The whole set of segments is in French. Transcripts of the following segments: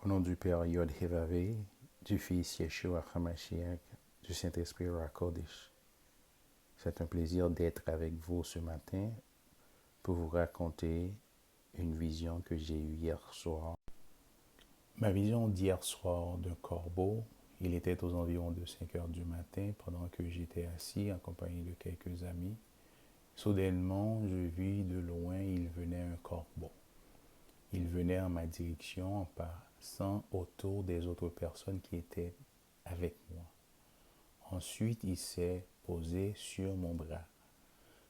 Au nom du Père Yod-Hé-Vavé, du Fils Yeshua HaMashiach, du Saint-Esprit Rakodesh. C'est un plaisir d'être avec vous ce matin pour vous raconter une vision que j'ai eue hier soir. Ma vision d'hier soir d'un corbeau, il était aux environs de 5 heures du matin pendant que j'étais assis en compagnie de quelques amis. Soudainement, je vis de loin, il venait un corbeau. Il venait en ma direction en passant autour des autres personnes qui étaient avec moi. Ensuite, il s'est posé sur mon bras.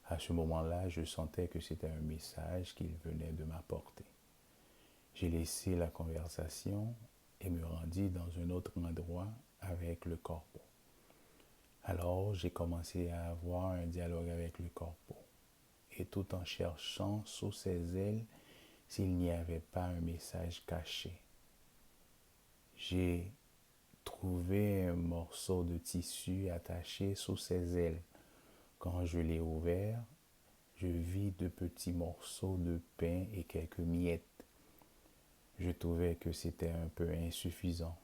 À ce moment-là, je sentais que c'était un message qu'il venait de m'apporter. J'ai laissé la conversation et me rendis dans un autre endroit avec le corbeau. Alors, j'ai commencé à avoir un dialogue avec le corbeau. Et tout en cherchant sous ses ailes s'il n'y avait pas un message caché. J'ai trouvé un morceau de tissu attaché sous ses ailes. Quand je l'ai ouvert, je vis de petits morceaux de pain et quelques miettes. Je trouvais que c'était un peu insuffisant.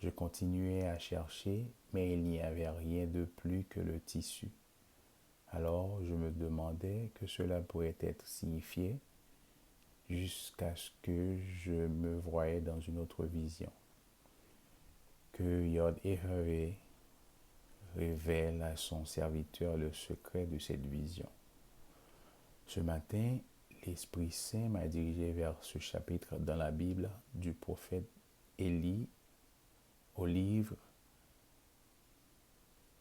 Je continuais à chercher, mais il n'y avait rien de plus que le tissu. Alors je me demandais que cela pourrait être signifié jusqu'à ce que je me voyais dans une autre vision. Que Yod-Hé-Vavé révèle à son serviteur le secret de cette vision. Ce matin, l'Esprit Saint m'a dirigé vers ce chapitre dans la Bible du prophète Élie au livre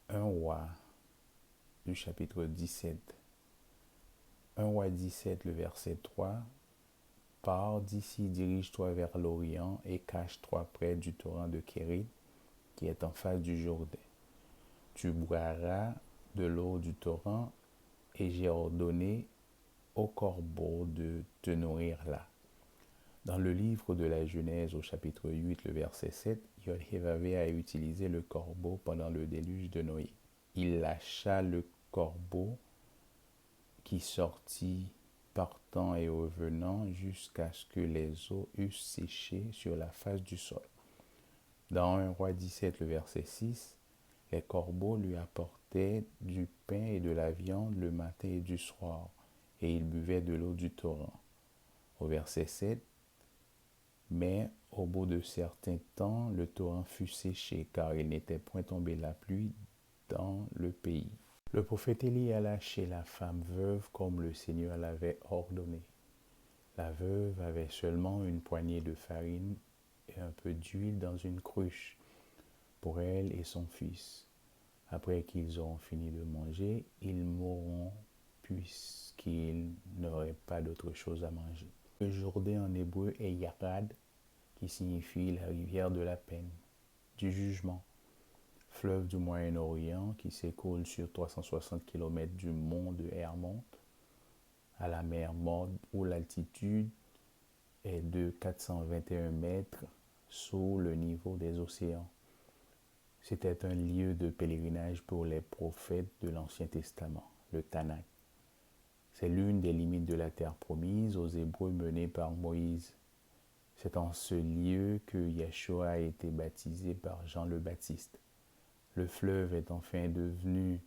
1 Roi du chapitre 17. 1 Roi 17, le verset 3. Pars d'ici, dirige-toi vers l'Orient et cache-toi près du torrent de Kérit qui est en face du Jourdain. Tu boiras de l'eau du torrent et j'ai ordonné au corbeau de te nourrir là. Dans le livre de la Genèse au chapitre 8, le verset 7, Yod-Hé-Vavé a utilisé le corbeau pendant le déluge de Noé. Il lâcha le corbeau qui sortit partant et revenant jusqu'à ce que les eaux eussent séché sur la face du sol. Dans 1 Roi 17, le verset 6, les corbeaux lui apportaient du pain et de la viande le matin et du soir, et il buvait de l'eau du torrent. Au verset 7, mais au bout de certain temps, le torrent fut séché, car il n'était point tombé la pluie dans le pays. Le prophète Élie alla chez la femme veuve comme le Seigneur l'avait ordonné. La veuve avait seulement une poignée de farine et un peu d'huile dans une cruche pour elle et son fils. Après qu'ils auront fini de manger, ils mourront puisqu'ils n'auraient pas d'autre chose à manger. Le Jourdain en hébreu est Yarad, qui signifie la rivière de la peine, du jugement. Fleuve du Moyen-Orient qui s'écoule sur 360 km du mont de Hermont à la mer Morte où l'altitude est de 421 mètres sous le niveau des océans. C'était un lieu de pèlerinage pour les prophètes de l'Ancien Testament, le Tanakh. C'est l'une des limites de la terre promise aux Hébreux menée par Moïse. C'est en ce lieu que Yeshua a été baptisé par Jean le Baptiste. Le fleuve est enfin devenu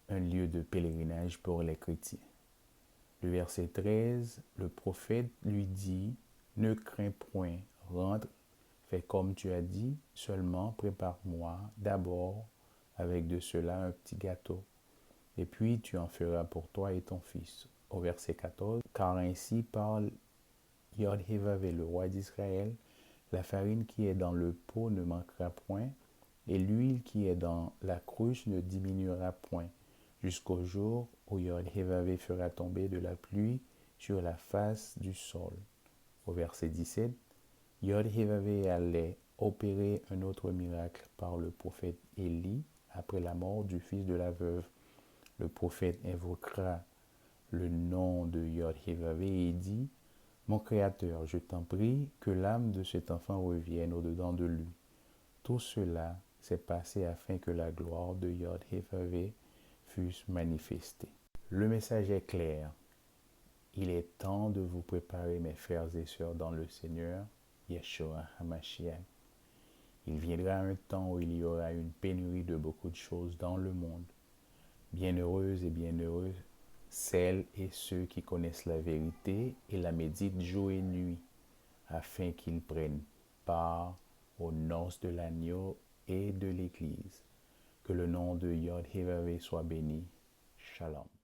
un lieu de pèlerinage pour les chrétiens. Le verset 13, le prophète lui dit, « Ne crains point, rentre, fais comme tu as dit, seulement prépare-moi d'abord avec de cela un petit gâteau, et puis tu en feras pour toi et ton fils. » Au verset 14, « Car ainsi parle Yod-Hé-Vavé, le roi d'Israël, la farine qui est dans le pot ne manquera point, et l'huile qui est dans la cruche ne diminuera point, jusqu'au jour où Yod-Hé-Vavé fera tomber de la pluie sur la face du sol. » Au verset 17, Yod-Hé-Vavé allait opérer un autre miracle par le prophète Élie après la mort du fils de la veuve. Le prophète invoquera le nom de Yod-Hé-Vavé et dit, « Mon Créateur, je t'en prie que l'âme de cet enfant revienne au-dedans de lui. » Tout cela s'est passé afin que la gloire de Yod-Hé-Vavé fût manifestée. Le message est clair. Il est temps de vous préparer, mes frères et sœurs, dans le Seigneur, Yeshua HaMashiach. Il viendra un temps où il y aura une pénurie de beaucoup de choses dans le monde. Bienheureuses et bienheureux celles et ceux qui connaissent la vérité et la méditent jour et nuit, afin qu'ils prennent part aux noces de l'agneau et de l'Église. Que le nom de Yod-Hé-Vavé soit béni. Shalom.